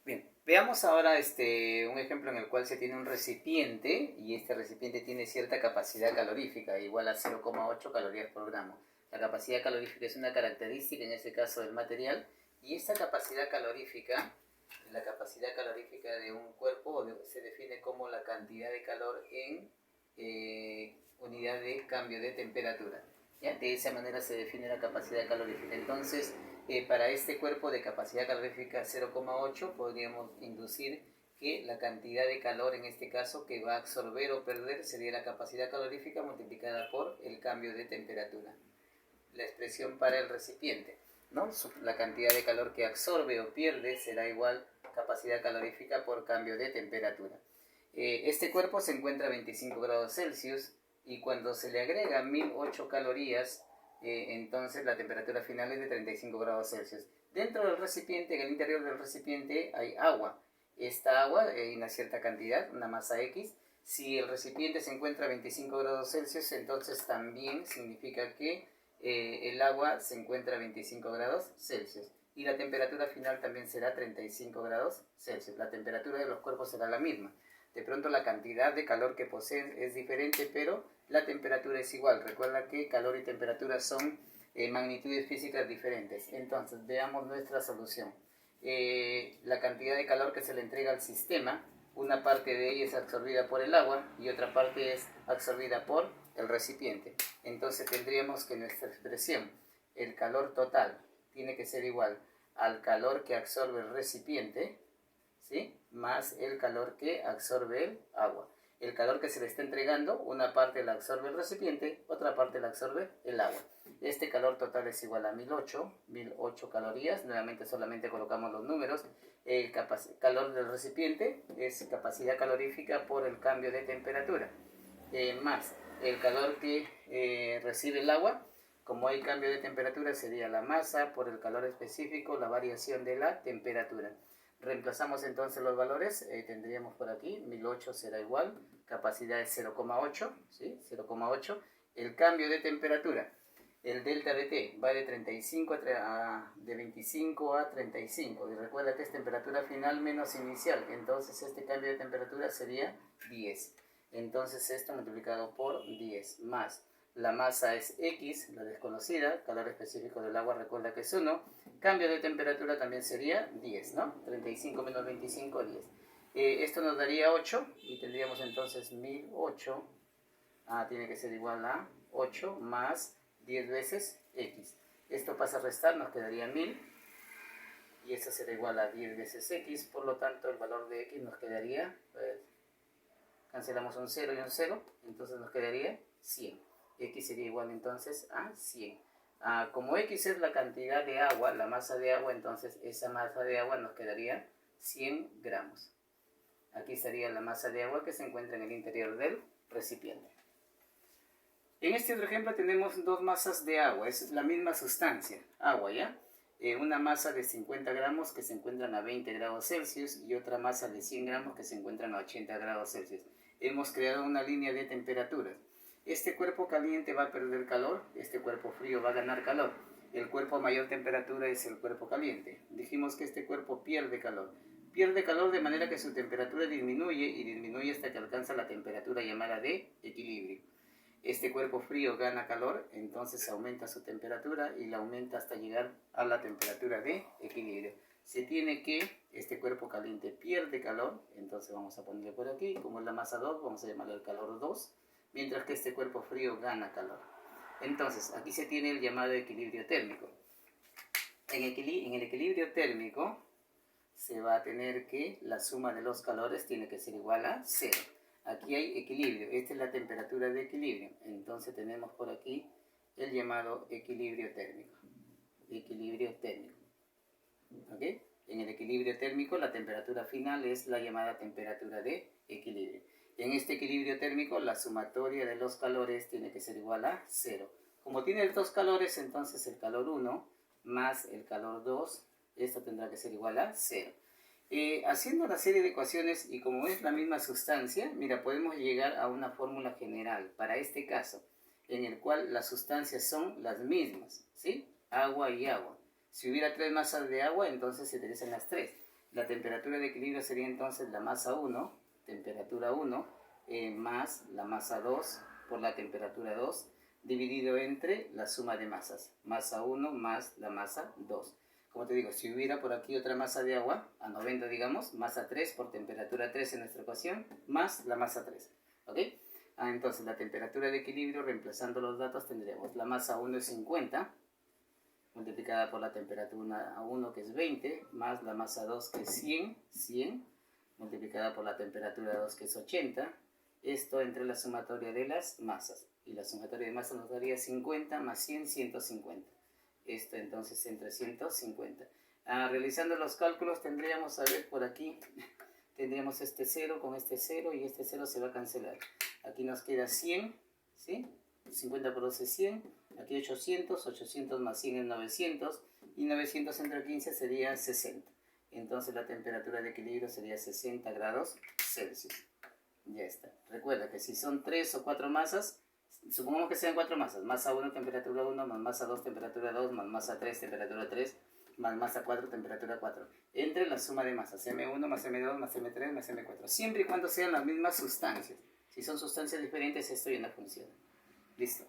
Bien, veamos ahora un ejemplo en el cual se tiene un recipiente y este recipiente tiene cierta capacidad calorífica, igual a 0,8 calorías por gramo. La capacidad calorífica es una característica, en este caso, del material, y esta capacidad calorífica, la capacidad calorífica de un cuerpo se define como la cantidad de calor en unidad de cambio de temperatura. ¿Ya? De esa manera se define la capacidad calorífica. Entonces, para este cuerpo de capacidad calorífica 0,8 podríamos inducir que la cantidad de calor en este caso que va a absorber o perder sería la capacidad calorífica multiplicada por el cambio de temperatura. La expresión para el recipiente, ¿no? La cantidad de calor que absorbe o pierde será igual capacidad calorífica por cambio de temperatura. Este cuerpo se encuentra a 25 grados Celsius y cuando se le agrega 1008 calorías, entonces la temperatura final es de 35 grados Celsius. Dentro del recipiente, en el interior del recipiente, hay agua. Esta agua, hay una cierta cantidad, una masa X. Si el recipiente se encuentra a 25 grados Celsius, entonces también significa que el agua se encuentra a 25 grados Celsius. Y la temperatura final también será 35 grados Celsius. La temperatura de los cuerpos será la misma. De pronto la cantidad de calor que poseen es diferente, pero la temperatura es igual. Recuerda que calor y temperatura son magnitudes físicas diferentes. Entonces, veamos nuestra solución. La cantidad de calor que se le entrega al sistema, una parte de ella es absorbida por el agua y otra parte es absorbida por el recipiente. Entonces tendríamos que nuestra expresión, el calor total, tiene que ser igual al calor que absorbe el recipiente, ¿sí?, más el calor que absorbe el agua. El calor que se le está entregando, una parte la absorbe el recipiente, otra parte la absorbe el agua. Este calor total es igual a 1008 calorías. Nuevamente solamente colocamos los números. El calor del recipiente es capacidad calorífica por el cambio de temperatura. Más el calor que recibe el agua. Como hay cambio de temperatura, sería la masa por el calor específico, la variación de la temperatura. Reemplazamos entonces los valores, tendríamos por aquí, 1008 será igual, capacidad es 0,8, ¿sí? 0,8. El cambio de temperatura, el delta de T va de 35 de 25 a 35, y recuerda que es temperatura final menos inicial, entonces este cambio de temperatura sería 10. Entonces esto multiplicado por 10 más la masa es X, la desconocida, calor específico del agua recuerda que es 1, cambio de temperatura también sería 10, ¿no? 35 menos 25, 10. Esto nos daría 8 y tendríamos entonces 1008, tiene que ser igual a 8 más 10 veces X. Esto pasa a restar, nos quedaría 1000 y esto será igual a 10 veces X, por lo tanto el valor de X nos quedaría, cancelamos un 0 y un 0, entonces nos quedaría 100. X sería igual entonces a 100. Como X es la cantidad de agua, la masa de agua, entonces esa masa de agua nos quedaría 100 gramos. Aquí estaría la masa de agua que se encuentra en el interior del recipiente. En este otro ejemplo tenemos dos masas de agua, es la misma sustancia, agua, ¿ya? Una masa de 50 gramos que se encuentran a 20 grados Celsius y otra masa de 100 gramos que se encuentran a 80 grados Celsius. Hemos creado una línea de temperaturas. Este cuerpo caliente va a perder calor, este cuerpo frío va a ganar calor. El cuerpo a mayor temperatura es el cuerpo caliente. Dijimos que este cuerpo pierde calor. Pierde calor de manera que su temperatura disminuye y disminuye hasta que alcanza la temperatura llamada de equilibrio. Este cuerpo frío gana calor, entonces aumenta su temperatura y la aumenta hasta llegar a la temperatura de equilibrio. Se tiene que este cuerpo caliente pierde calor, entonces vamos a ponerle por aquí, como es la masa 2, vamos a llamarle el calor 2. Mientras que este cuerpo frío gana calor. Entonces, aquí se tiene el llamado equilibrio térmico. En el equilibrio térmico se va a tener que la suma de los calores tiene que ser igual a 0. Aquí hay equilibrio, esta es la temperatura de equilibrio. Entonces tenemos por aquí el llamado equilibrio térmico. Equilibrio térmico. ¿Ok? En el equilibrio térmico la temperatura final es la llamada temperatura de equilibrio. En este equilibrio térmico, la sumatoria de los calores tiene que ser igual a 0. Como tiene dos calores, entonces el calor 1 más el calor 2, esto tendrá que ser igual a 0. Haciendo una serie de ecuaciones y como es la misma sustancia, mira, podemos llegar a una fórmula general para este caso, en el cual las sustancias son las mismas, ¿sí? Agua y agua. Si hubiera 3 masas de agua, entonces se utilizan las 3. La temperatura de equilibrio sería entonces la masa 1, temperatura 1, más la masa 2 por la temperatura 2, dividido entre la suma de masas, masa 1 más la masa 2. Como te digo, si hubiera por aquí otra masa de agua, a 90 digamos, masa 3 por temperatura 3 en nuestra ecuación, más la masa 3. ¿Ok? Entonces la temperatura de equilibrio, reemplazando los datos, tendríamos la masa 1 es 50, multiplicada por la temperatura 1 que es 20, más la masa 2 que es 100, multiplicada por la temperatura 2 que es 80, esto entre la sumatoria de las masas. Y la sumatoria de masas nos daría 50 más 100, 150. Esto entonces entre 150. Realizando los cálculos tendríamos, a ver por aquí, tendríamos este 0 con este 0 y este 0 se va a cancelar. Aquí nos queda 100, ¿sí? 50 por 12 es 100. Aquí 800, 800 más 100 es 900. Y 900 entre 15 sería 60. Entonces la temperatura de equilibrio sería 60 grados Celsius. Ya está. Recuerda que si son 3 o 4 masas, supongamos que sean 4 masas, masa 1, temperatura 1, más masa 2, temperatura 2, más masa 3, temperatura 3, más masa 4, temperatura 4. Entre la suma de masas, M1 más M2 más M3 más M4. Siempre y cuando sean las mismas sustancias. Si son sustancias diferentes, esto ya no funciona. Listo.